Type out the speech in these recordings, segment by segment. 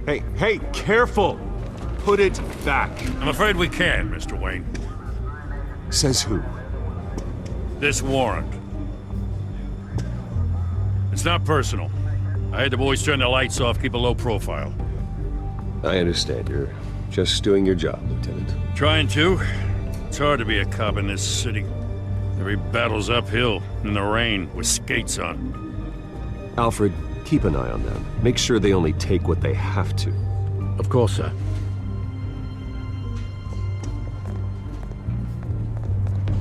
Hey, careful! Put it back. I'm afraid we can, Mr. Wayne. Says who? This warrant. It's not personal. I had the boys turn the lights off, keep a low profile. I understand. You're just doing your job, Lieutenant. Trying to. It's hard to be a cop in this city. Every battle's uphill, in the rain, with skates on. Alfred, keep an eye on them. Make sure they only take what they have to. Of course, sir.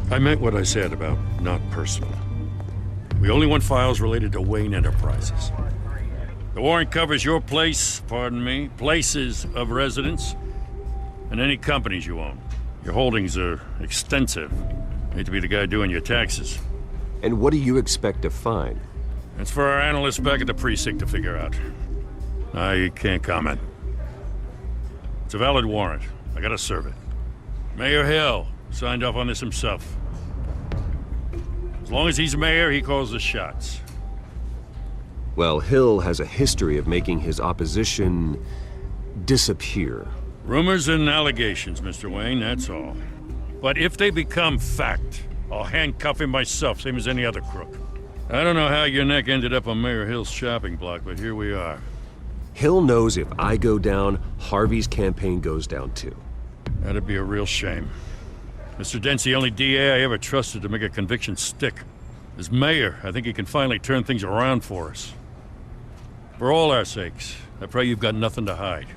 I meant what I said about not personal. We only want files related to Wayne Enterprises. The warrant covers your place, pardon me, places of residence, and any companies you own. Your holdings are extensive. Hate to be the guy doing your taxes. And what do you expect to find? That's for our analysts back at the precinct to figure out. I can't comment. It's a valid warrant. I gotta serve it. Mayor Hill signed off on this himself. As long as he's mayor, he calls the shots. Well, Hill has a history of making his opposition disappear. Rumors and allegations, Mr. Wayne, that's all. But if they become fact, I'll handcuff him myself, same as any other crook. I don't know how your neck ended up on Mayor Hill's shopping block, but here we are. Hill knows if I go down, Harvey's campaign goes down too. That'd be a real shame. Mr. Dent's the only DA I ever trusted to make a conviction stick. As mayor, I think he can finally turn things around for us. For all our sakes, I pray you've got nothing to hide.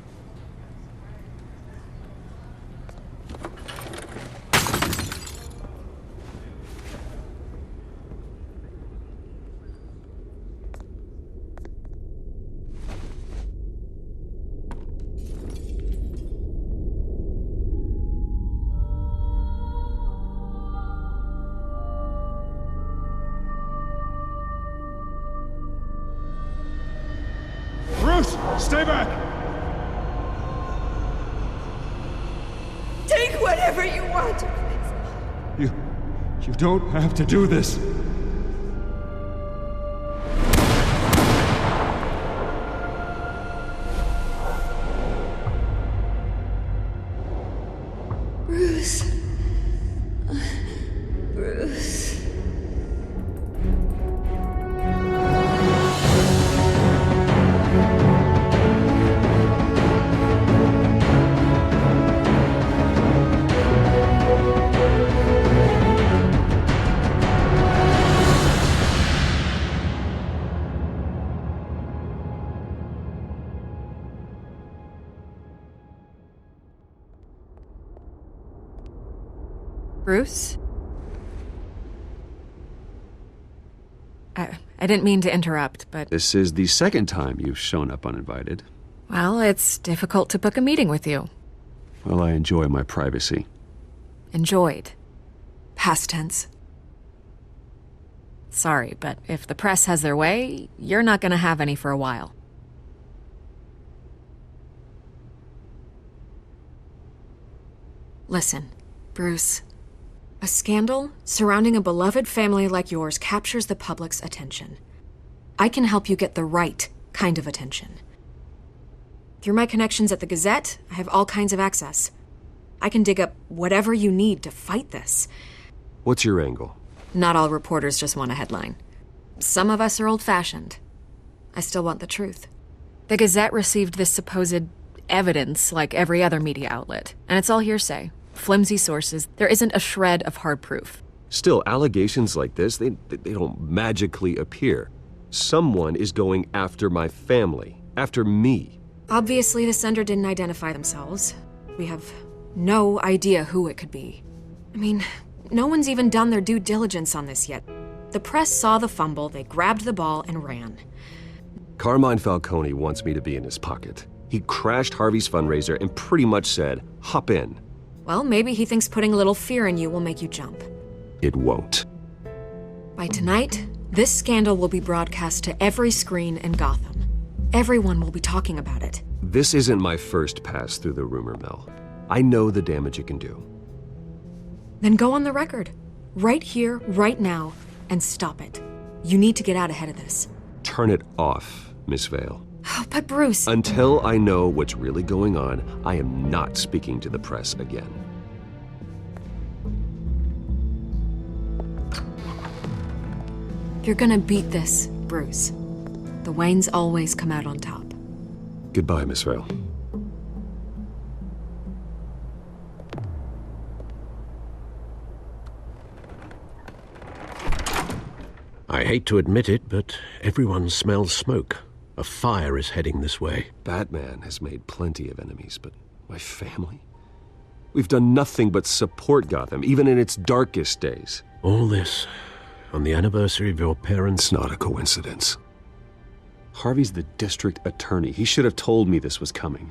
Stay back! Take whatever you want. You don't have to do this. Bruce. Bruce. Bruce? I didn't mean to interrupt, but... This is the second time you've shown up uninvited. Well, it's difficult to book a meeting with you. Well, I enjoy my privacy. Enjoyed. Past tense. Sorry, but if the press has their way, you're not gonna have any for a while. Listen, Bruce. A scandal surrounding a beloved family like yours captures the public's attention. I can help you get the right kind of attention. Through my connections at the Gazette, I have all kinds of access. I can dig up whatever you need to fight this. What's your angle? Not all reporters just want a headline. Some of us are old-fashioned. I still want the truth. The Gazette received this supposed evidence like every other media outlet, and it's all hearsay. Flimsy sources. There isn't a shred of hard proof. Still, allegations like this, they don't magically appear. Someone is going after my family, after me. Obviously, the sender didn't identify themselves. We have no idea who it could be. I mean, no one's even done their due diligence on this yet. The press saw the fumble, they grabbed the ball and ran. Carmine Falcone wants me to be in his pocket. He crashed Harvey's fundraiser and pretty much said, hop in. Well, maybe he thinks putting a little fear in you will make you jump. It won't. By tonight, this scandal will be broadcast to every screen in Gotham. Everyone will be talking about it. This isn't my first pass through the rumor mill. I know the damage it can do. Then go on the record. Right here, right now, and stop it. You need to get out ahead of this. Turn it off, Miss Vale. Oh, but Bruce... Until I know what's really going on, I am not speaking to the press again. You're gonna beat this, Bruce. The Waynes always come out on top. Goodbye, Miss Vale. I hate to admit it, but everyone smells smoke. A fire is heading this way. Batman has made plenty of enemies, but my family? We've done nothing but support Gotham, even in its darkest days. All this on the anniversary of your parents'... It's not a coincidence. Harvey's the district attorney. He should have told me this was coming.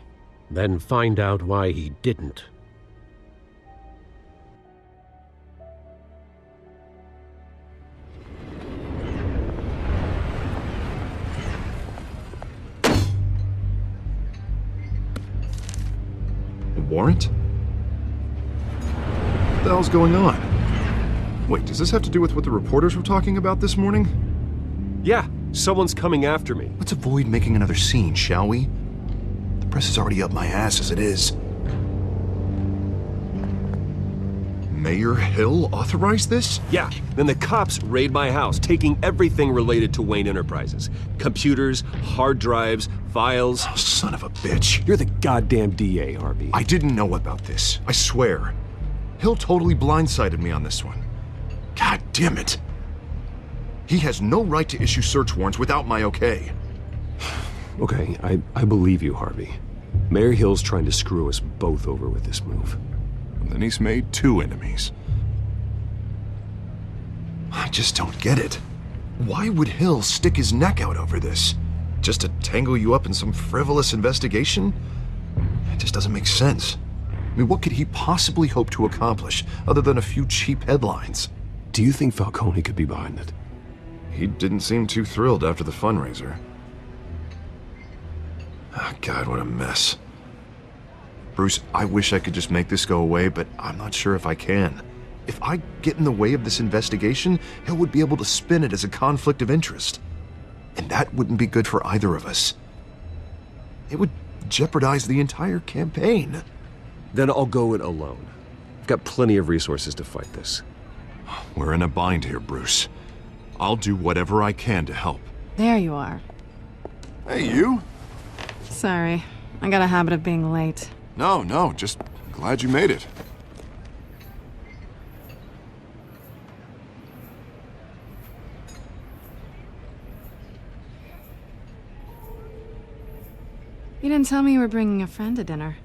Then find out why he didn't. Warrant? What the hell's going on? Wait, does this have to do with what the reporters were talking about this morning? Yeah, someone's coming after me. Let's avoid making another scene, shall we? The press is already up my ass as it is. Mayor Hill authorized this? Yeah, then the cops raid my house, taking everything related to Wayne Enterprises. Computers, hard drives, files. Oh, son of a bitch. You're the goddamn DA, Harvey. I didn't know about this. I swear. Hill totally blindsided me on this one. God damn it. He has no right to issue search warrants without my okay. Okay, I believe you, Harvey. Mayor Hill's trying to screw us both over with this move. And then he's made 2 enemies. I just don't get it. Why would Hill stick his neck out over this? Just to tangle you up in some frivolous investigation? It just doesn't make sense. I mean, what could he possibly hope to accomplish other than a few cheap headlines? Do you think Falcone could be behind it? He didn't seem too thrilled after the fundraiser. Oh, God, what a mess. Bruce, I wish I could just make this go away, but I'm not sure if I can. If I get in the way of this investigation, Hill would be able to spin it as a conflict of interest. And that wouldn't be good for either of us. It would jeopardize the entire campaign. Then I'll go it alone. I've got plenty of resources to fight this. We're in a bind here, Bruce. I'll do whatever I can to help. There you are. Hey, you? Sorry, I got a habit of being late. No, just glad you made it. You didn't tell me you were bringing a friend to dinner.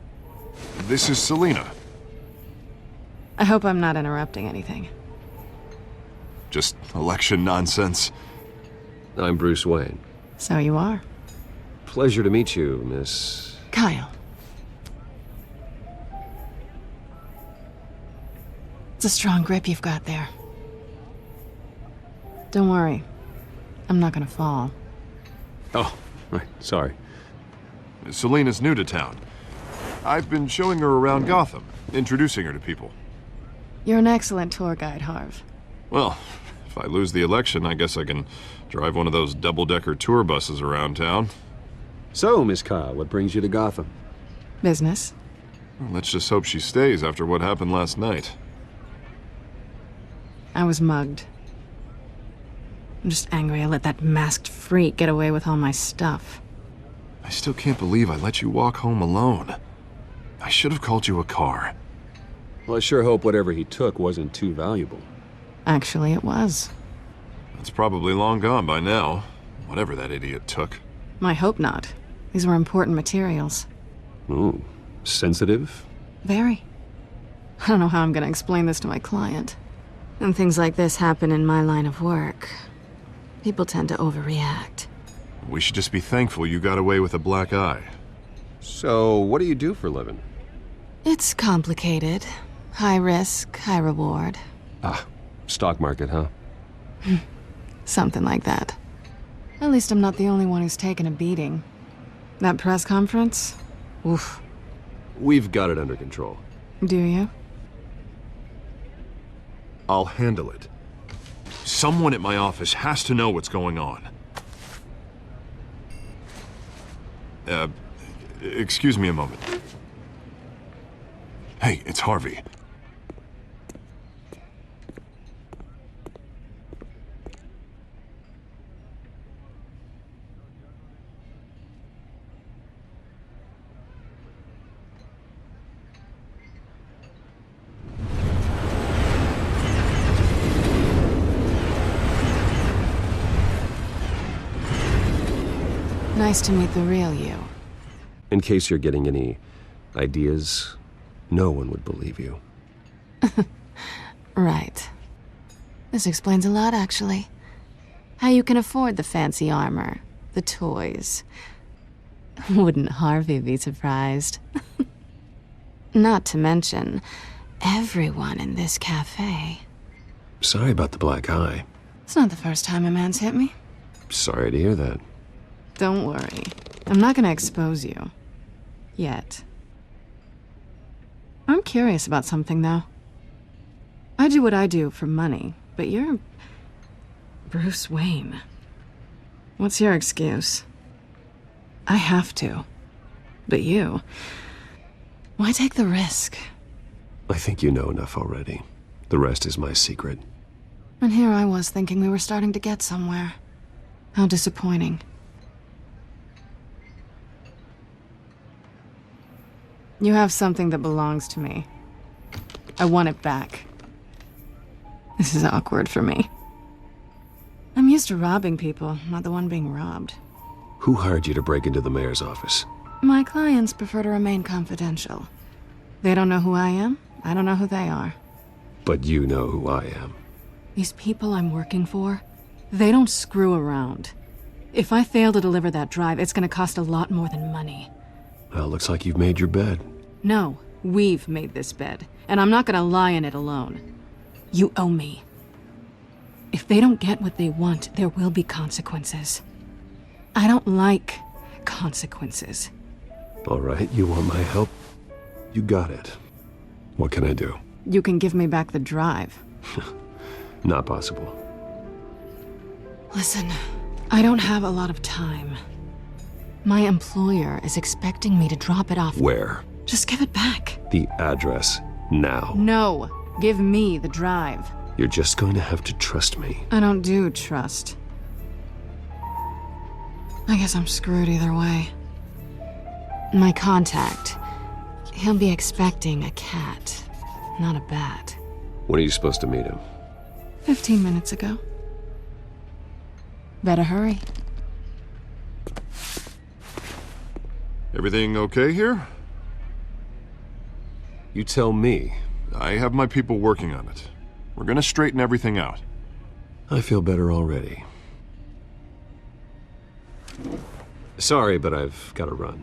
This is Selina. I hope I'm not interrupting anything. Just election nonsense. I'm Bruce Wayne. So you are. Pleasure to meet you, Miss... Kyle. It's a strong grip you've got there. Don't worry. I'm not gonna fall. Oh, right, sorry. Selina's new to town. I've been showing her around Gotham, introducing her to people. You're an excellent tour guide, Harv. Well, if I lose the election, I guess I can drive one of those double-decker tour buses around town. So, Miss Kyle, what brings you to Gotham? Business. Well, let's just hope she stays after what happened last night. I was mugged. I'm just angry I let that masked freak get away with all my stuff. I still can't believe I let you walk home alone. I should have called you a car. Well, I sure hope whatever he took wasn't too valuable. Actually, it was. It's probably long gone by now, whatever that idiot took. I hope not. These were important materials. Ooh, sensitive? Very. I don't know how I'm gonna explain this to my client. And things like this happen in my line of work. People tend to overreact. We should just be thankful you got away with a black eye. So, what do you do for a living? It's complicated. High risk, high reward. Ah, stock market, huh? Something like that. At least I'm not the only one who's taken a beating. That press conference? Oof. We've got it under control. Do you? I'll handle it. Someone at my office has to know what's going on. Excuse me a moment. Hey, it's Harvey. Nice to meet the real you. In case you're getting any ideas, no one would believe you. Right. This explains a lot, actually. How you can afford the fancy armor, the toys. Wouldn't Harvey be surprised? Not to mention, everyone in this cafe. Sorry about the black eye. It's not the first time a man's hit me. Sorry to hear that. Don't worry. I'm not gonna expose you. Yet. I'm curious about something, though. I do what I do for money, but you're... Bruce Wayne. What's your excuse? I have to. But you... Why take the risk? I think you know enough already. The rest is my secret. And here I was thinking we were starting to get somewhere. How disappointing. You have something that belongs to me. I want it back. This is awkward for me. I'm used to robbing people, not the one being robbed. Who hired you to break into the mayor's office? My clients prefer to remain confidential. They don't know who I am, I don't know who they are. But you know who I am. These people I'm working for, they don't screw around. If I fail to deliver that drive, it's gonna cost a lot more than money. Well, looks like you've made your bed. No, we've made this bed, and I'm not gonna lie in it alone. You owe me. If they don't get what they want, there will be consequences. I don't like consequences. All right, you want my help? You got it. What can I do? You can give me back the drive. Not possible. Listen, I don't have a lot of time. My employer is expecting me to drop it off. Where? Just give it back. The address, now. No, give me the drive. You're just going to have to trust me. I don't do trust. I guess I'm screwed either way. My contact, he'll be expecting a cat, not a bat. When are you supposed to meet him? 15 minutes ago. Better hurry. Everything okay here? You tell me. I have my people working on it. We're gonna straighten everything out. I feel better already. Sorry, but I've got to run.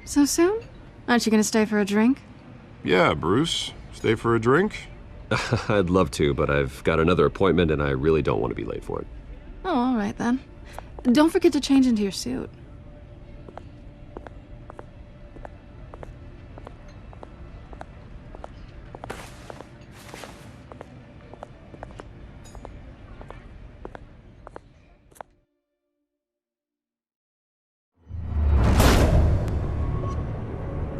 So soon? Aren't you gonna stay for a drink? Yeah, Bruce. Stay for a drink? I'd love to, but I've got another appointment and I really don't want to be late for it. Oh, all right then. Don't forget to change into your suit.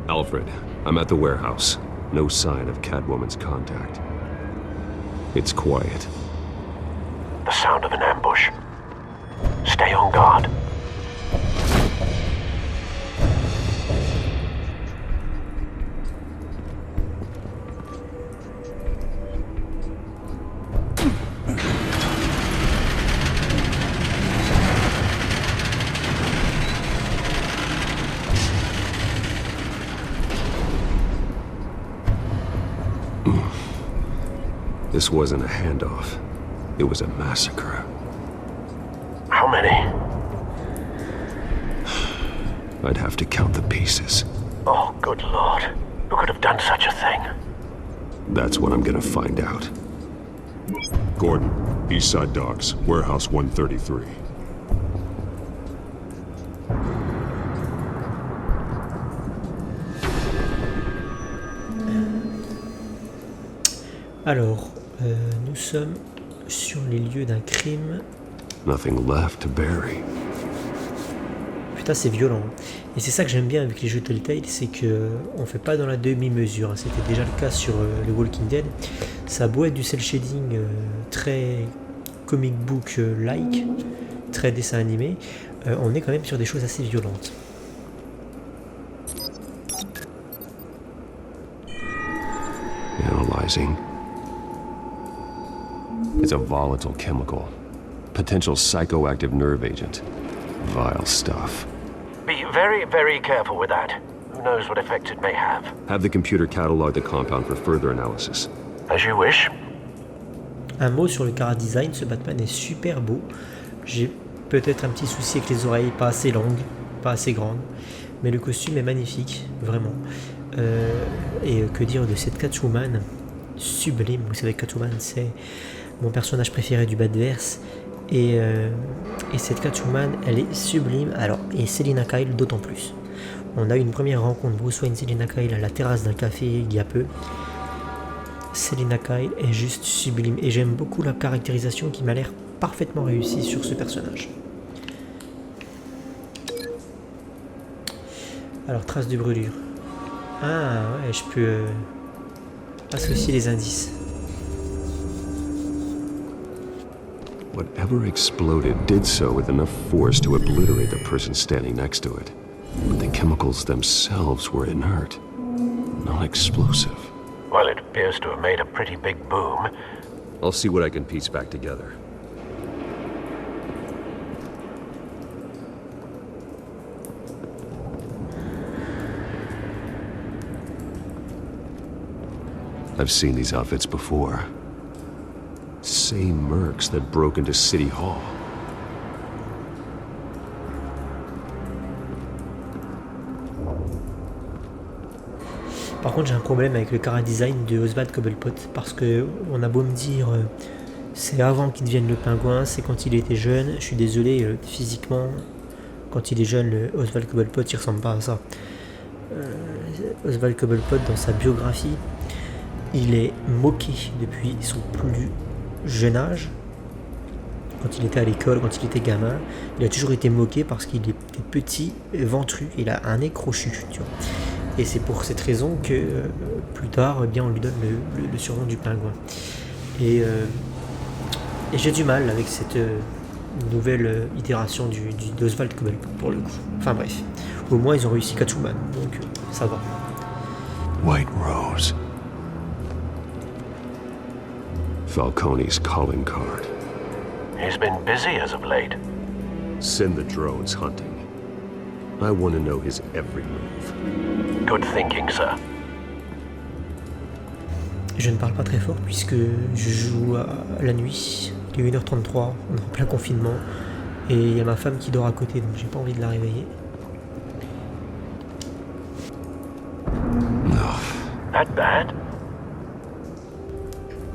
Alfred, I'm at the warehouse. No sign of Catwoman's contact. It's quiet. The sound of an ambush. Stay on guard. This wasn't a handoff. It was a massacre. How many? I'd have to count the pieces. Oh, good lord. Who could have done such a thing? That's what I'm gonna find out. Gordon, Eastside Docks, Warehouse 133. Alors, nous sommes sur les lieux d'un crime. Nothing left to bury. putain, c'est violent. Et c'est ça que j'aime bien avec les jeux Telltale, c'est que on fait pas dans la demi-mesure. C'était déjà le cas sur le Walking Dead. Ça a beau être du cel shading très comic book-like, très dessin animé, on est quand même sur des choses assez violentes. Analyzing. It's a volatile chemical. Potential psychoactive nerve agent. Vile stuff. Be very, very careful with that. Who knows what effect it may have. Have the computer catalog the compound for further analysis. As you wish. Un mot sur le chara design, ce Batman est super beau. J'ai peut-être un petit souci avec les oreilles pas assez longues, pas assez grandes, mais le costume est magnifique, vraiment. Et que dire de cette Catwoman sublime. Vous savez, Catwoman, c'est mon personnage préféré du Batverse. Et cette Catwoman, elle est sublime. Alors, et Selina Kyle d'autant plus. On a eu une première rencontre Bruce Wayne Selina Kyle à la terrasse d'un café il y a peu. Selina Kyle est juste sublime et j'aime beaucoup la caractérisation qui m'a l'air parfaitement réussie sur ce personnage. Alors, trace de brûlure. Ah ouais, je peux associer les indices. Whatever exploded did so with enough force to obliterate the person standing next to it. But the chemicals themselves were inert, non-explosive. Well, it appears to have made a pretty big boom. I'll see what I can piece back together. I've seen these outfits before. Same mercs that broke into City Hall. Par contre, j'ai un problème avec le chara design de Oswald Cobblepot parce que on a beau me dire c'est avant qu'il devienne le pingouin, c'est quand il était jeune. Je suis désolé, physiquement, quand il est jeune, Oswald Cobblepot il ressemble pas à ça. Oswald Cobblepot, dans sa biographie, il est moqué depuis son plus jeune âge. Quand il était à l'école, quand il était gamin, il a toujours été moqué parce qu'il était petit, ventru, il a un nez crochu, tu vois. Et c'est pour cette raison que plus tard, eh bien, on lui donne le surnom du pingouin. Et j'ai du mal avec cette nouvelle itération d'Oswald Cobblepot pour le coup. Enfin bref, au moins ils ont réussi Catwoman, donc ça va. White Rose. Falcone's calling card. He's been busy as of late. Send the drones hunting. I want to know his every move. Good thinking, sir. Je ne parle pas très fort puisque je joue à la nuit. Il est 1h33, on est en plein confinement. Et il y a ma femme qui dort à côté, donc j'ai pas envie de la réveiller. That bad?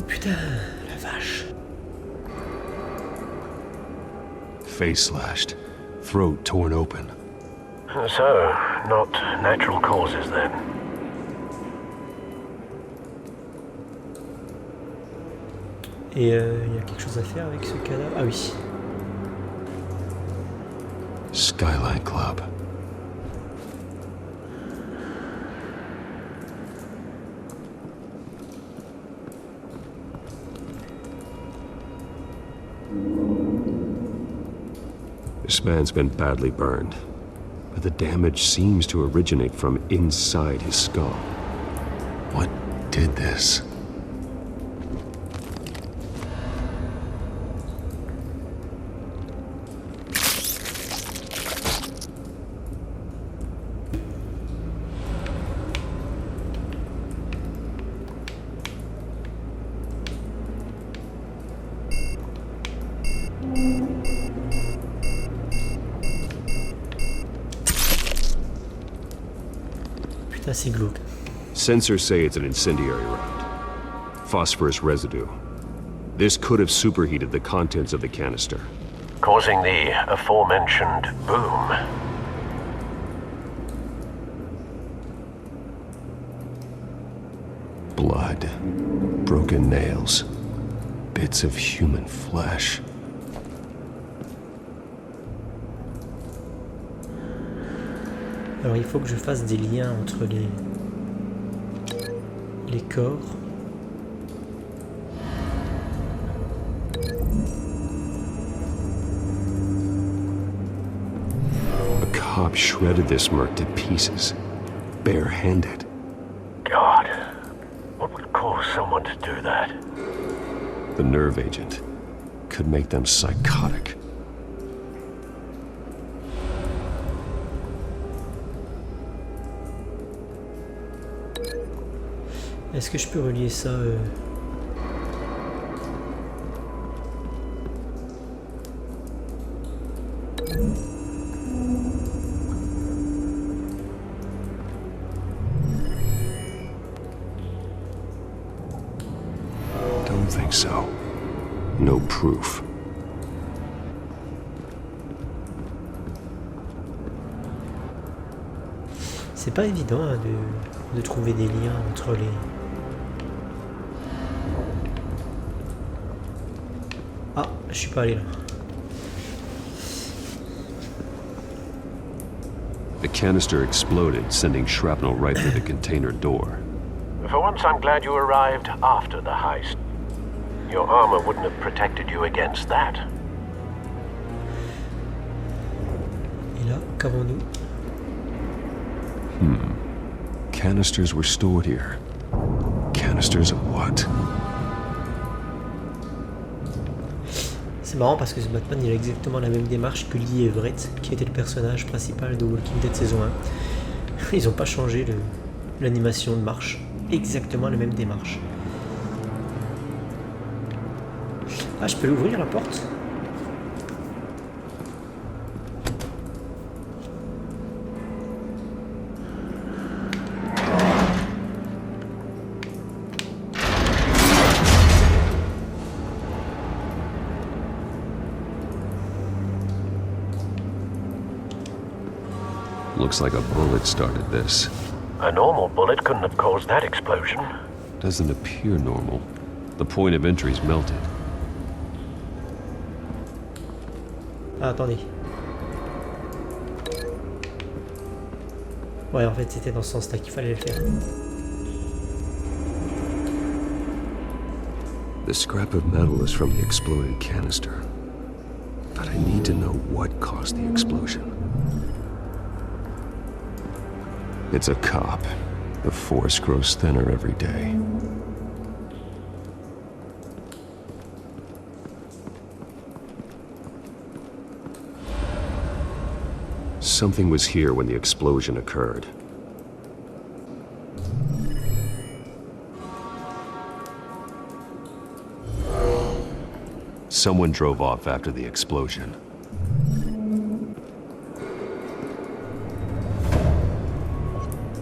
Putain, la vache. Face slashed, throat torn open. So, not natural causes then. Et il y a quelque chose à faire avec ce cadavre. Ah oui. Skyline Club. This man's been badly burned, but the damage seems to originate from inside his skull. What did this? Putain, c'est glauque. Sensors say it's an incendiary round. Phosphorus residue. This could have superheated the contents of the canister. Causing the aforementioned boom. Blood. Broken nails. Bits of human flesh. Alors il faut que je fasse des liens entre les corps. A cop shredded this merc to pieces, bare-handed. God, what would cause someone to do that? The nerve agent could make them psychotic. Est-ce que je peux relier ça Don't think so. No proof. C'est pas évident hein, de trouver des liens entre les... Ah, je suis pas allé là. The canister exploded, sending shrapnel right through the container door. For once, I'm glad you arrived after the heist. Your armor wouldn't have protected you against that. Et là, qu'avons-nous? Canisters were stored here. Canisters of what? C'est marrant parce que ce Batman il a exactement la même démarche que Lee Everett, qui était le personnage principal de Walking Dead saison 1. Ils ont pas changé l'animation de marche. Exactement la même démarche. Ah, je peux l'ouvrir la porte? Looks like a bullet started this. A normal bullet couldn't have caused that explosion. Doesn't appear normal. The point of entry's melted. Ah, attendez. Ouais, en fait, c'était dans ce sens-là qu'il fallait le faire. The scrap of metal is from the exploded canister. But I need to know what caused the explosion. It's a cop. The force grows thinner every day. Something was here when the explosion occurred. Someone drove off after the explosion.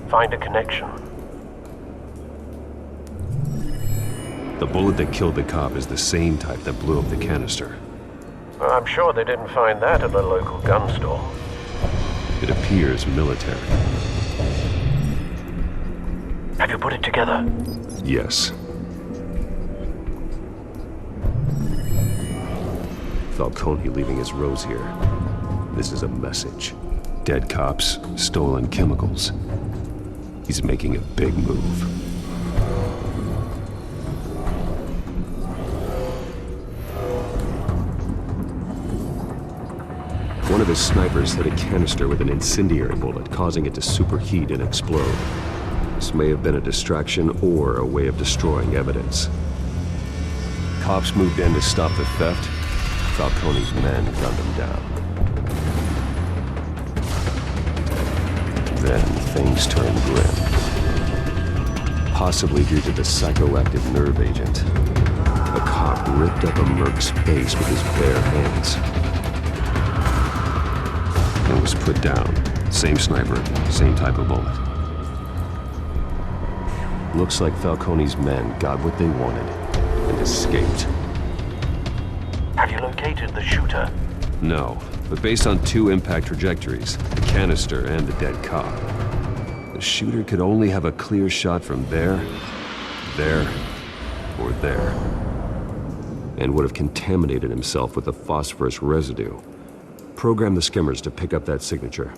Find a connection. The bullet that killed the cop is the same type that blew up the canister. Well, I'm sure they didn't find that at the local gun store. It appears military. Have you put it together? Yes. Falcone leaving his rose here. This is a message. Dead cops, stolen chemicals. He's making a big move. One of his snipers hit a canister with an incendiary bullet, causing it to superheat and explode. This may have been a distraction or a way of destroying evidence. Cops moved in to stop the theft. Falcone's men gunned him down. Then things turned grim. Possibly due to the psychoactive nerve agent. A cop ripped up a merc's face with his bare hands. And was put down. Same sniper, same type of bullet. Looks like Falcone's men got what they wanted and escaped. Have you located the shooter? No, but based on two impact trajectories, the canister and the dead cop, the shooter could only have a clear shot from there, or there, and would have contaminated himself with the phosphorus residue. Program the skimmers to pick up that signature.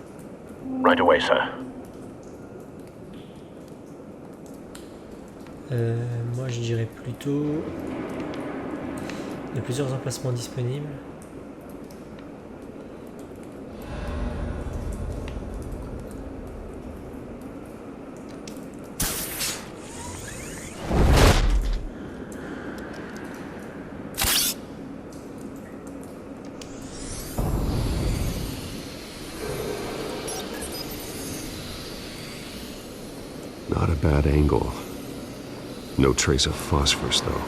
Right away, sir. Moi je dirais plutôt... Il y a plusieurs emplacements disponibles. Not a bad angle. No trace of phosphorus, though.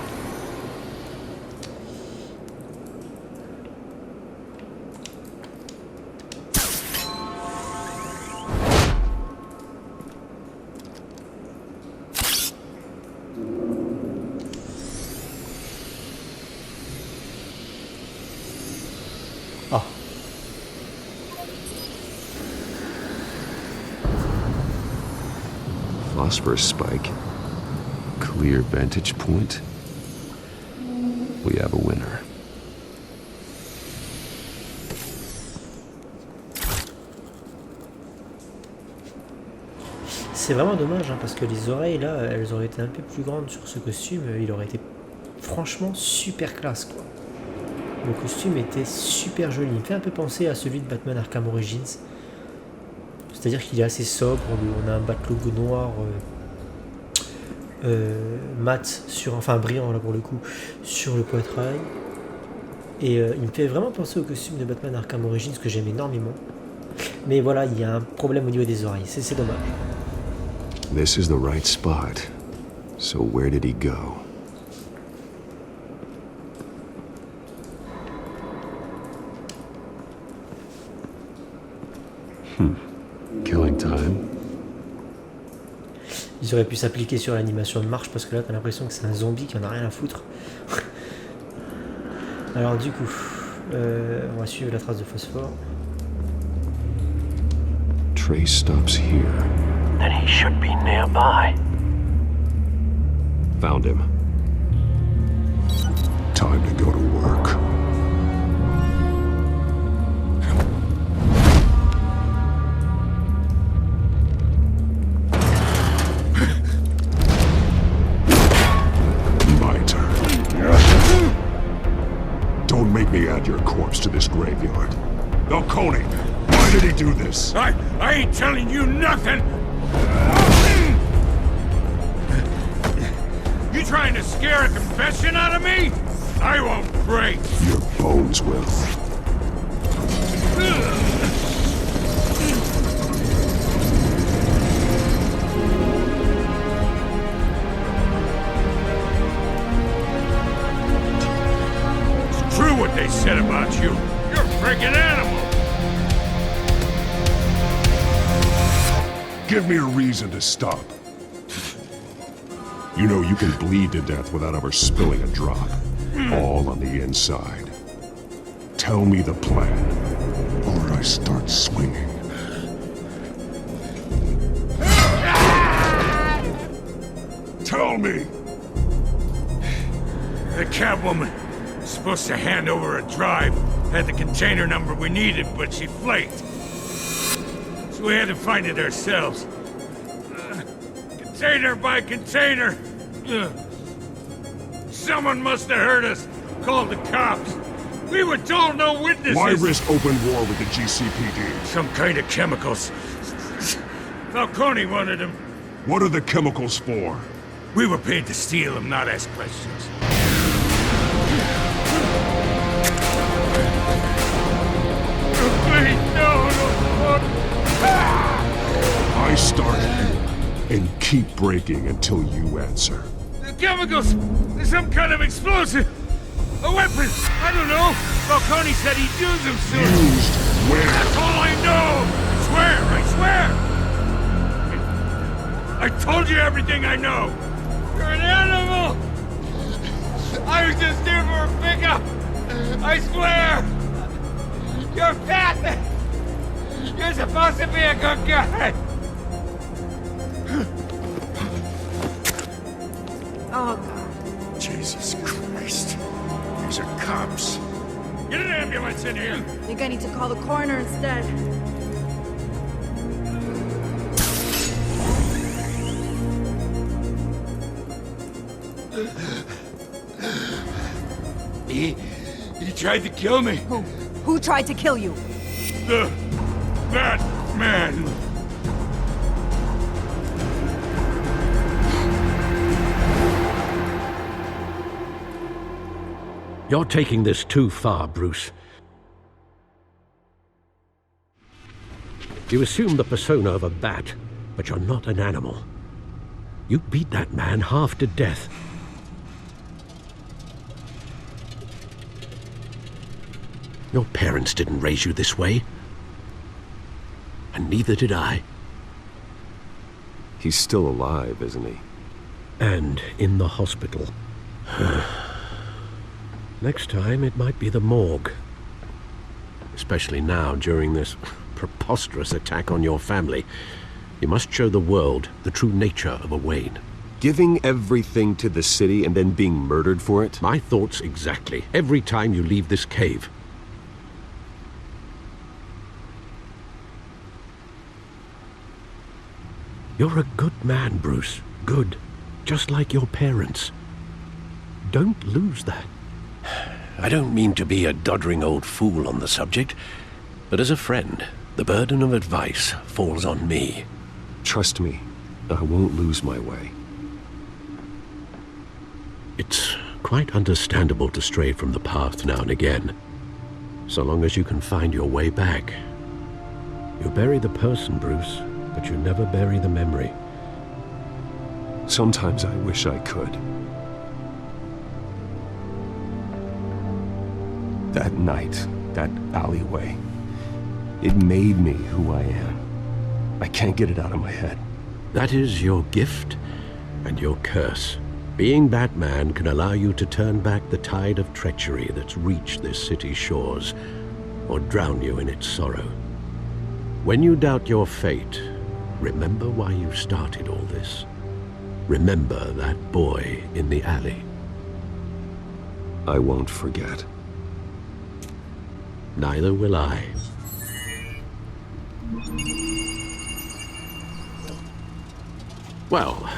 Ah. Phosphorus spike. Clear vantage point. We have a winner. C'est vraiment dommage hein, parce que les oreilles là, elles auraient été un peu plus grandes sur ce costume. Il aurait été franchement super classe quoi. Le costume était super joli. Il me fait un peu penser à celui de Batman Arkham Origins. C'est-à-dire qu'il est assez sobre. On a un bat-logo noir mat sur, enfin brillant là pour le coup, sur le poitrail. Et il me fait vraiment penser au costume de Batman Arkham Origins que j'aime énormément. Mais voilà, il y a un problème au niveau des oreilles. C'est dommage. This is the right spot. So where did he go? Killing time. Ils auraient pu s'appliquer sur l'animation de marche parce que là t'as l'impression que c'est un zombie qui en a rien à foutre. Alors du coup, on va suivre la trace de phosphore. Trace stops here. Then he should be nearby. Found him. Time to go to work. My turn. Don't make me add your corpse to this graveyard. Falcone, why did he do this? I ain't telling you nothing! You trying to scare a confession out of me? I won't break! Your bones will. It's true what they said about you. You're a friggin' animal! Give me a reason to stop. You know you can bleed to death without ever spilling a drop. All on the inside. Tell me the plan, or I start swinging. Tell me! The Catwoman was supposed to hand over a drive, had the container number we needed, but she flaked. So we had to find it ourselves. Container by container. Someone must have heard us, called the cops. We were told no witnesses. Why risk open war with the GCPD? Some kind of chemicals. Falcone wanted them. What are the chemicals for? We were paid to steal them, not ask questions. Please, no. I started, and keep breaking until you answer. The chemicals! There's some kind of explosive! A weapon! I don't know! Falcone said he'd use them soon! Used where? That's all I know! I swear! I told you everything I know! You're an animal! I was just here for a pickup! I swear! You're pathetic! You're supposed to be a good guy! Oh, God. Jesus Christ. These are cops. Get an ambulance in here! I think I need to call the coroner instead. tried to kill me. Who? Who tried to kill you? That man. You're taking this too far, Bruce. You assume the persona of a bat, but you're not an animal. You beat that man half to death. Your parents didn't raise you this way. And neither did I. He's still alive, isn't he? And in the hospital. Next time, it might be the morgue. Especially now, during this preposterous attack on your family. You must show the world the true nature of a Wayne. Giving everything to the city and then being murdered for it? My thoughts exactly. Every time you leave this cave. You're a good man, Bruce. Good. Just like your parents. Don't lose that. I don't mean to be a doddering old fool on the subject, but as a friend, the burden of advice falls on me. Trust me, I won't lose my way. It's quite understandable to stray from the path now and again, so long as you can find your way back. You bury the person, Bruce, but you never bury the memory. Sometimes I wish I could. That night, that alleyway, it made me who I am. I can't get it out of my head. That is your gift and your curse. Being Batman can allow you to turn back the tide of treachery that's reached this city's shores, or drown you in its sorrow. When you doubt your fate, remember why you started all this. Remember that boy in the alley. I won't forget. Neither will I. Well,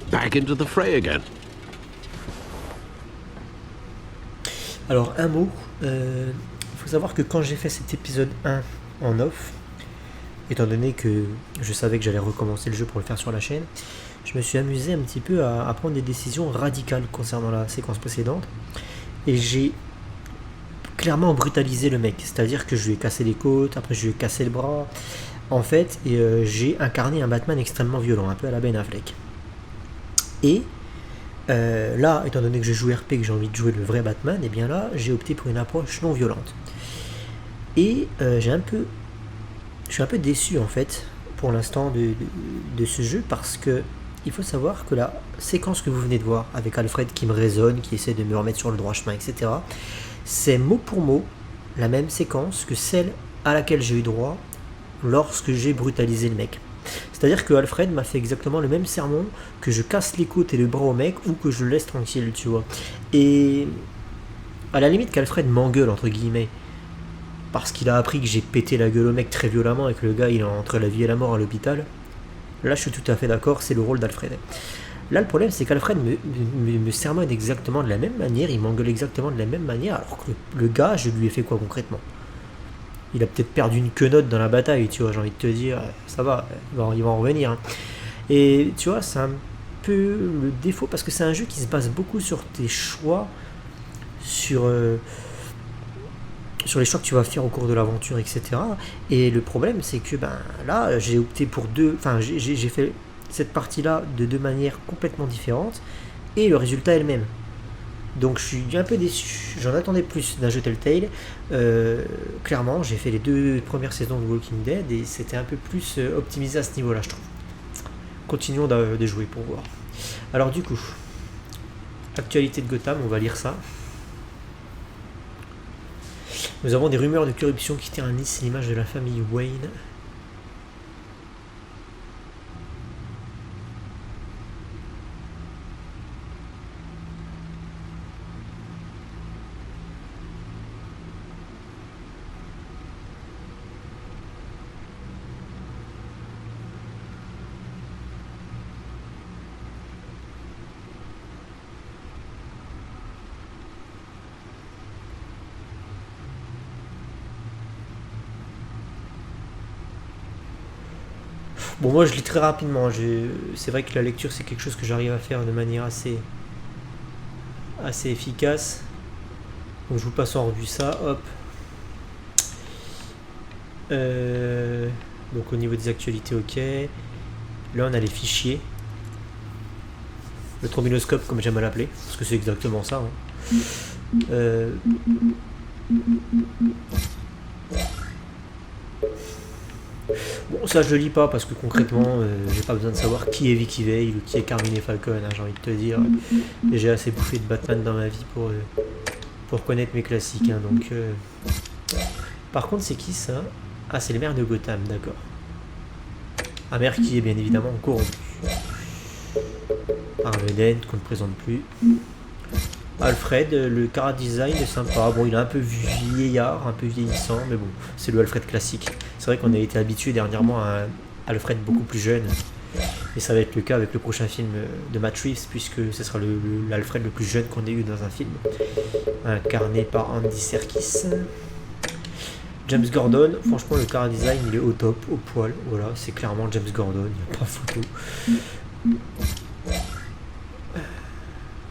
back into the fray again. Alors, un mot. Faut savoir que quand j'ai fait cet épisode 1 en off, étant donné que je savais que j'allais recommencer le jeu pour le faire sur la chaîne, je me suis amusé un petit peu à prendre des décisions radicales concernant la séquence précédente. Et j'ai clairement brutalisé le mec. C'est-à-dire que je lui ai cassé les côtes, après je lui ai cassé le bras. En fait, j'ai incarné un Batman extrêmement violent, un peu à la Ben Affleck. Et là, étant donné que je joue RP et que j'ai envie de jouer le vrai Batman, et bien là, j'ai opté pour une approche non violente. Et je suis un peu déçu en fait, pour l'instant, de ce jeu, parce que il faut savoir que la séquence que vous venez de voir, avec Alfred qui me raisonne, qui essaie de me remettre sur le droit chemin, etc., c'est mot pour mot la même séquence que celle à laquelle j'ai eu droit lorsque j'ai brutalisé le mec. C'est-à-dire que Alfred m'a fait exactement le même sermon, que je casse les côtes et le bras au mec ou que je le laisse tranquille, tu vois. Et à la limite qu'Alfred m'engueule, entre guillemets, parce qu'il a appris que j'ai pété la gueule au mec très violemment et que le gars il est entre la vie et la mort à l'hôpital, là je suis tout à fait d'accord, c'est le rôle d'Alfred. Là le problème c'est qu'Alfred me sermonne exactement de la même manière, il m'engueule exactement de la même manière, alors que le gars, je lui ai fait quoi concrètement? Il a peut-être perdu une quenotte dans la bataille, tu vois, j'ai envie de te dire, ça va, il va en revenir. Hein. Et tu vois, c'est un peu le défaut, parce que c'est un jeu qui se base beaucoup sur tes choix, sur les choix que tu vas faire au cours de l'aventure, etc. Et le problème, c'est que là, j'ai opté pour j'ai fait cette partie-là de deux manières complètement différentes, et le résultat est le même. Donc je suis un peu déçu, j'en attendais plus d'un jeu Telltale. Clairement, j'ai fait les 2 premières saisons de Walking Dead et c'était un peu plus optimisé à ce niveau-là, je trouve. Continuons de jouer pour voir. Alors du coup, actualité de Gotham, on va lire ça. Nous avons des rumeurs de corruption qui ternissent l'image de la famille Wayne. Bon, moi je lis très rapidement. C'est vrai que la lecture c'est quelque chose que j'arrive à faire de manière assez efficace. Donc je vous passe en revue ça. Hop. Donc au niveau des actualités, ok. Là on a les fichiers. Le Trombinozcope comme j'aime à l'appeler. Parce que c'est exactement ça. Hein. Bon, ça je le lis pas parce que concrètement j'ai pas besoin de savoir qui est Vicky Vale ou qui est Carmine Falcone, hein, j'ai envie de te dire. Et j'ai assez bouffé de Batman dans ma vie pour connaître mes classiques. Hein, donc, par contre, c'est qui ça? Ah, c'est le maire de Gotham, d'accord. Un maire qui est bien évidemment corrompu. Harvey Dent qu'on ne présente plus. Alfred, le car design est sympa. Bon, il est un peu vieillard, un peu vieillissant, mais bon, c'est le Alfred classique. C'est vrai qu'on a été habitué dernièrement à un Alfred beaucoup plus jeune. Et ça va être le cas avec le prochain film de Matt Reeves, puisque ce sera l'Alfred le plus jeune qu'on ait eu dans un film. Incarné par Andy Serkis. James Gordon, franchement, le car design, il est au top, au poil. Voilà, c'est clairement James Gordon, il n'y a pas photo.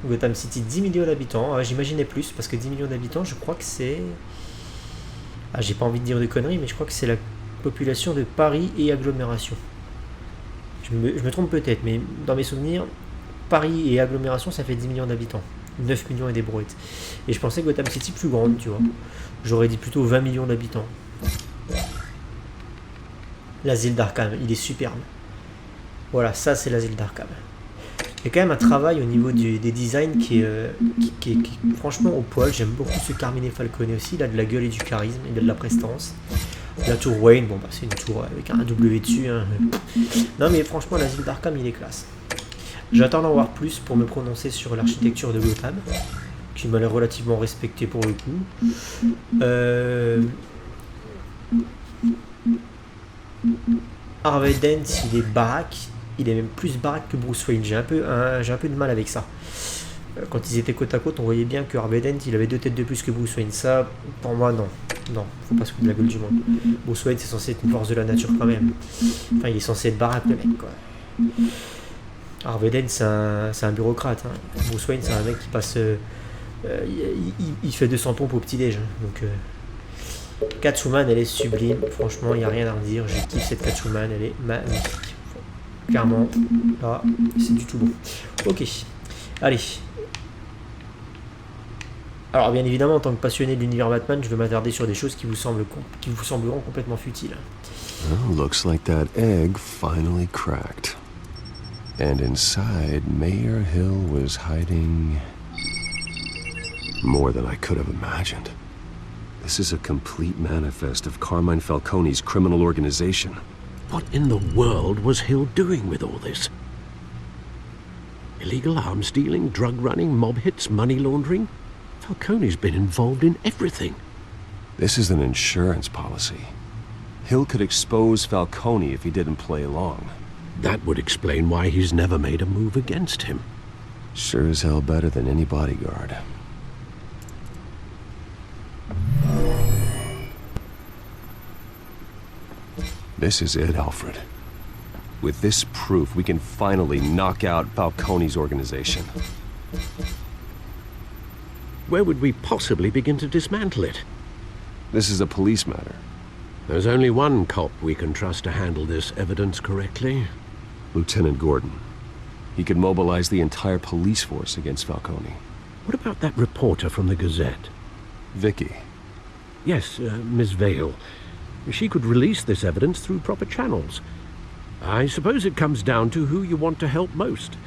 Gotham City, 10 millions d'habitants. Ah, j'imaginais plus, parce que 10 millions d'habitants, je crois que c'est... Ah, j'ai pas envie de dire de conneries, mais je crois que c'est la population de Paris et agglomération. Je me trompe peut-être, mais dans mes souvenirs, Paris et agglomération, ça fait 10 millions d'habitants. 9 millions et des brouettes. Et je pensais que Gotham City plus grande, tu vois. J'aurais dit plutôt 20 millions d'habitants. L'asile d'Arkham, il est superbe. Voilà, ça c'est l'asile d'Arkham. Il y a quand même un travail au niveau des designs qui est franchement au poil. J'aime beaucoup ce Carmine Falcone aussi. Il a de la gueule et du charisme, il a de la prestance. La tour Wayne, bon bah c'est une tour avec un W dessus. Hein. Non mais franchement l'asile d'Arkham il est classe. J'attends d'en voir plus pour me prononcer sur l'architecture de Gotham, qui m'a l'air relativement respectée pour le coup. Harvey Dent, il est baraque. Il est même plus baraque que Bruce Wayne. J'ai un peu de mal avec ça. Quand ils étaient côte à côte, on voyait bien que Harvey Dent, il avait 2 têtes de plus que Bruce Wayne. Ça, pour moi, non. Non, faut pas se foutre de la gueule du monde. Bruce Wayne, c'est censé être une force de la nature quand même. Enfin, il est censé être baraque, le mec, quoi. Harvey Dent, c'est un bureaucrate. Hein. Bruce Wayne, c'est un mec qui passe... il fait 200 pompes au petit-déj. Hein. Donc, Catwoman, elle est sublime. Franchement, il n'y a rien à redire. Je kiffe cette Catwoman, elle est magnifique. Clairement, là, c'est du tout bon. Ok, allez. Alors, bien évidemment, en tant que passionné de l'univers Batman, je vais m'attarder sur des choses qui vous sembleront complètement futiles. Well, looks like that egg finally cracked. And inside, Mayor Hill was hiding more than I could have imagined. This is a complete manifest of Carmine Falcone's criminal organization. What in the world was Hill doing with all this? Illegal arms dealing, drug running, mob hits, money laundering? Falcone's been involved in everything. This is an insurance policy. Hill could expose Falcone if he didn't play along. That would explain why he's never made a move against him. Sure as hell better than any bodyguard. This is it, Alfred. With this proof, we can finally knock out Falcone's organization. Where would we possibly begin to dismantle it? This is a police matter. There's only one cop we can trust to handle this evidence correctly. Lieutenant Gordon. He could mobilize the entire police force against Falcone. What about that reporter from the Gazette? Vicky. Yes, Miss Vale. She could release this evidence through proper channels. I suppose it comes down to who you want to help most.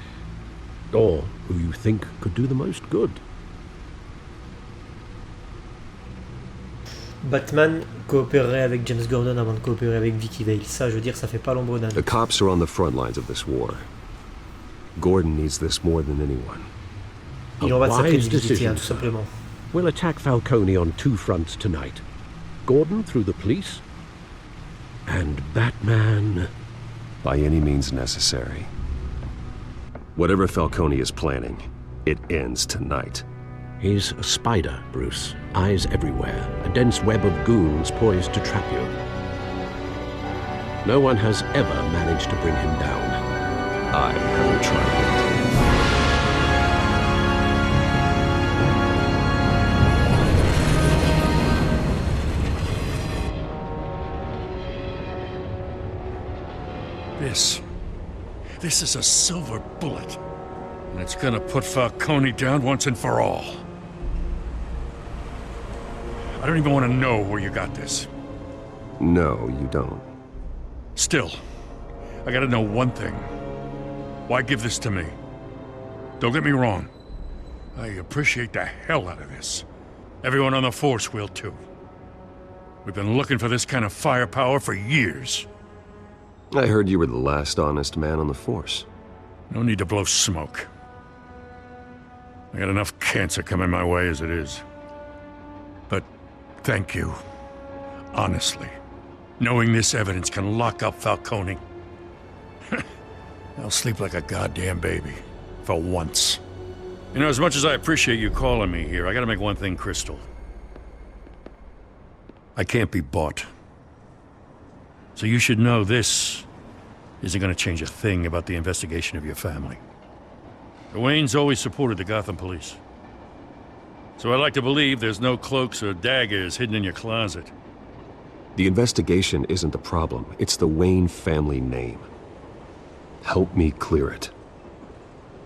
Or who you think could do the most good. Batman coopérerait avec James Gordon avant de coopérer avec Vicky Vale. Ça, je veux dire, ça fait pas l'ombre d'un doute. The cops are on the front lines of this war. Gordon needs this more than anyone. Il en va de sa crédibilité, hein, tout simplement. We'll attack Falcone on 2 fronts tonight. Gordon through the police, and Batman... By any means necessary. Whatever Falcone is planning, it ends tonight. He's a spider, Bruce. Eyes everywhere. A dense web of goons poised to trap you. No one has ever managed to bring him down. I haven't tried yet. This is a silver bullet. And it's gonna put Falcone down once and for all. I don't even want to know where you got this. No, you don't. Still, I gotta know one thing. Why give this to me? Don't get me wrong. I appreciate the hell out of this. Everyone on the force will too. We've been looking for this kind of firepower for years. I heard you were the last honest man on the force. No need to blow smoke. I got enough cancer coming my way as it is. But thank you. Honestly. Knowing this evidence can lock up Falcone. I'll sleep like a goddamn baby. For once. You know, as much as I appreciate you calling me here, I gotta make one thing crystal. I can't be bought. So you should know this isn't gonna change a thing about the investigation of your family. The Waynes always supported the Gotham police. So I like to believe there's no cloaks or daggers hidden in your closet. The investigation isn't the problem. It's the Wayne family name. Help me clear it.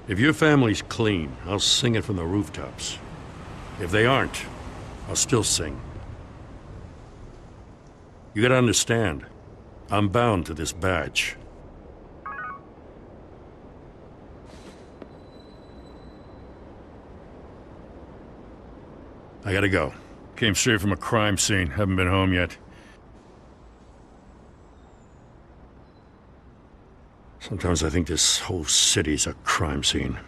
If your family's clean, I'll sing it from the rooftops. If they aren't, I'll still sing. You gotta understand, I'm bound to this badge. I gotta go. Came straight from a crime scene. Haven't been home yet. Sometimes I think this whole city's a crime scene.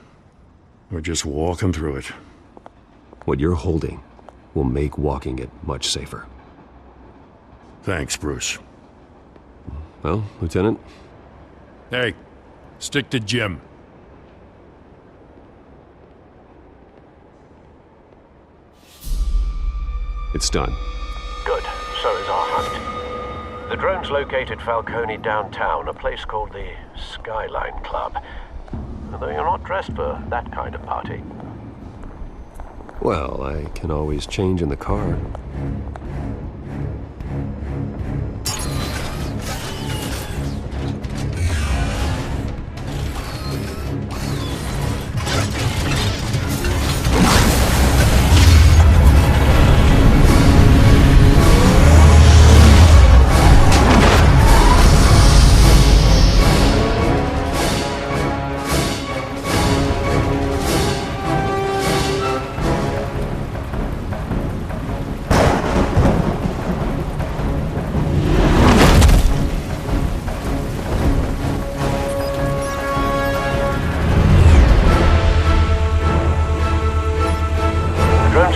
We're just walking through it. What you're holding will make walking it much safer. Thanks, Bruce. Well, Lieutenant? Hey, stick to Jim. It's done. Good. So is our hunt. The drones located Falcone downtown, a place called the Skyline Club. Although you're not dressed for that kind of party. Well, I can always change in the car.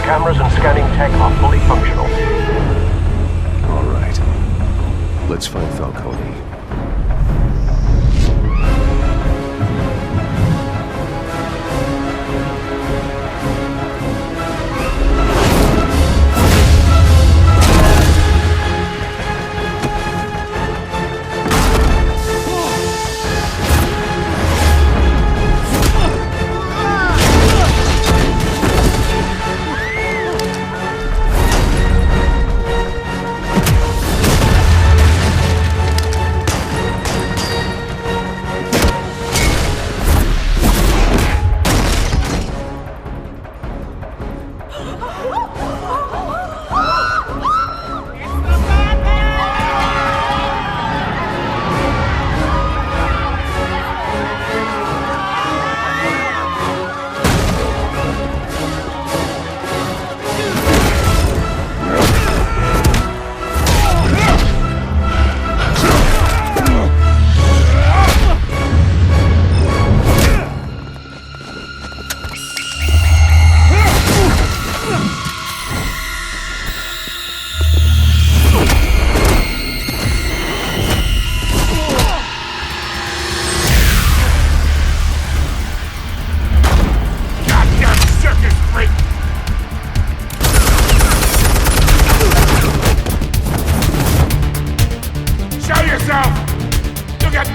Cameras and scanning tech are fully functional. All right. Let's find Falcone.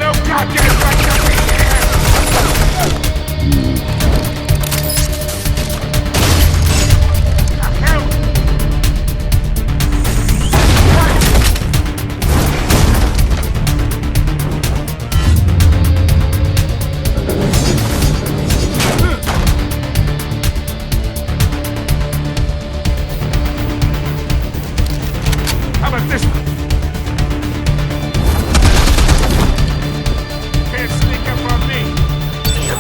No goddamn right to be here! The hell? How about this one? Can't sneak up on me. Yeah.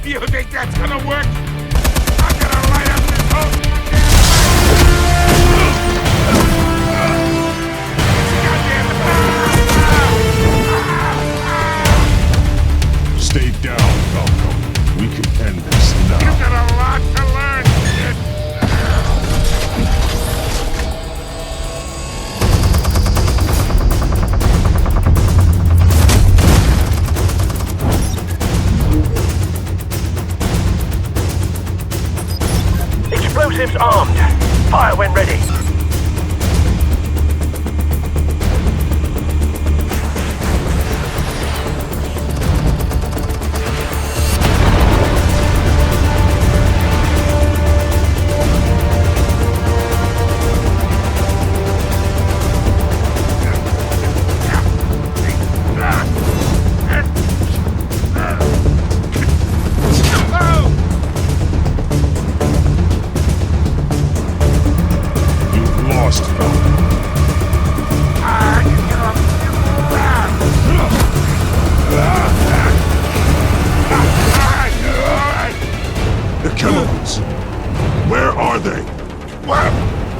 You think that's gonna work? I'm gonna light up this whole Stay down, Falcon. We can end this now. You've got a lot to learn, kid. Explosives armed. Fire when ready. You've lost, Falcon. The chemicals. Where are they? What?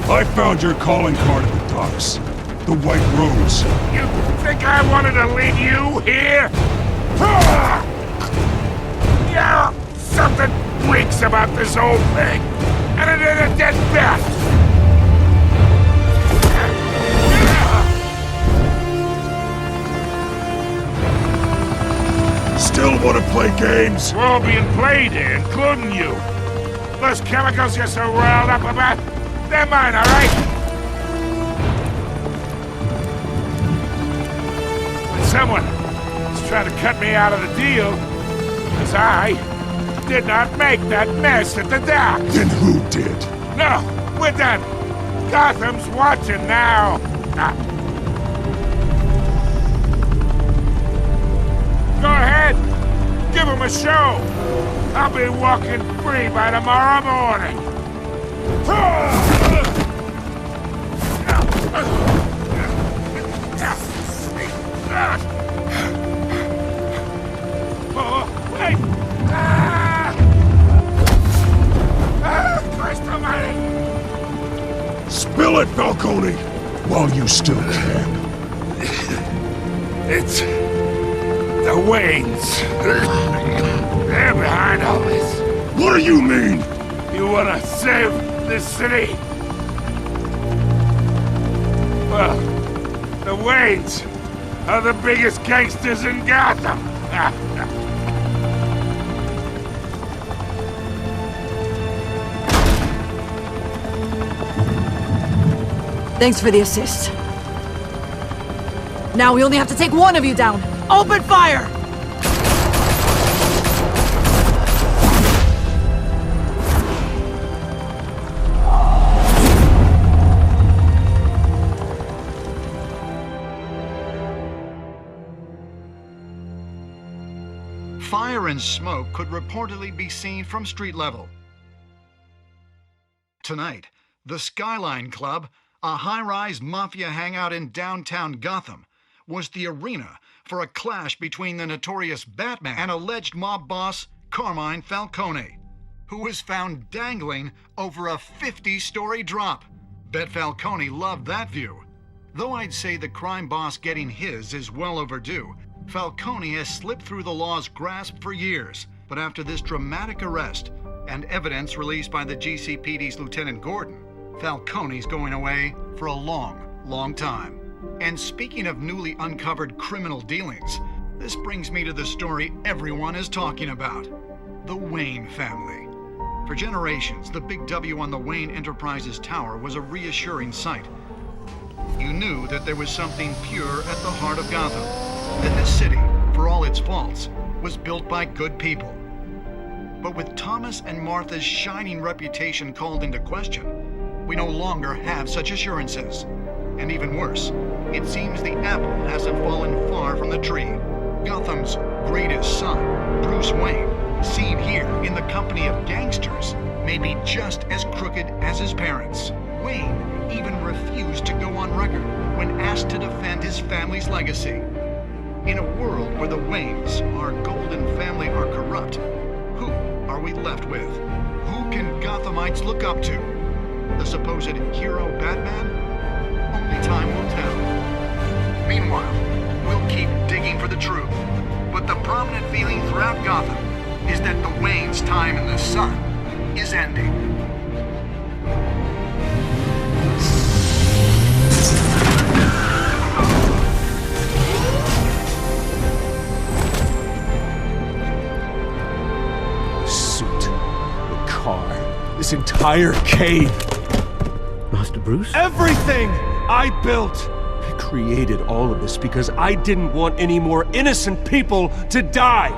I found your calling card at the docks. The White Rose. You think I wanted to leave you here? Yeah, something reeks about this whole thing. And it is a dead bat. Still want to play games? We're all being played here, including you. Those chemicals you're so riled up about, they're mine, all right? But someone is trying to cut me out of the deal, because I did not make that mess at the dock. Then who did? No, we're done. Gotham's watching now. Go ahead. Give him a show. I'll be walking free by tomorrow morning. Oh, wait! Christ almighty! Spill it, Falcone! While you still can. It's the Waynes. They're behind all this. What do you mean? You wanna save this city? Well, the Waynes are the biggest gangsters in Gotham. Thanks for the assist. Now we only have to take one of you down. Open fire! Fire and smoke could reportedly be seen from street level. Tonight, the Skyline Club, a high-rise mafia hangout in downtown Gotham, was the arena for a clash between the notorious Batman and alleged mob boss Carmine Falcone, who was found dangling over a 50-story drop. Bet Falcone loved that view. Though I'd say the crime boss getting his is well overdue, Falcone has slipped through the law's grasp for years. But after this dramatic arrest and evidence released by the GCPD's Lieutenant Gordon, Falcone's going away for a long, long time. And speaking of newly uncovered criminal dealings, this brings me to the story everyone is talking about. The Wayne family. For generations, the big W on the Wayne Enterprises tower was a reassuring sight. You knew that there was something pure at the heart of Gotham. That this city, for all its faults, was built by good people. But with Thomas and Martha's shining reputation called into question, we no longer have such assurances. And even worse, it seems the apple hasn't fallen far from the tree. Gotham's greatest son, Bruce Wayne, seen here in the company of gangsters, may be just as crooked as his parents. Wayne even refused to go on record when asked to defend his family's legacy. In a world where the Waynes, our golden family, are corrupt, who are we left with? Who can Gothamites look up to? The supposed hero Batman? Only time will tell. Meanwhile, we'll keep digging for the truth. But the prominent feeling throughout Gotham is that the Waynes' time in the sun is ending. The suit, the car, this entire cave. Master Bruce? Everything I built! I created all of this because I didn't want any more innocent people to die!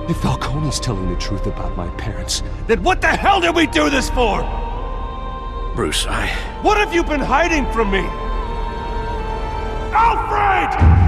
If Falcone's telling the truth about my parents, then what the hell did we do this for? Bruce, What have you been hiding from me? Alfred!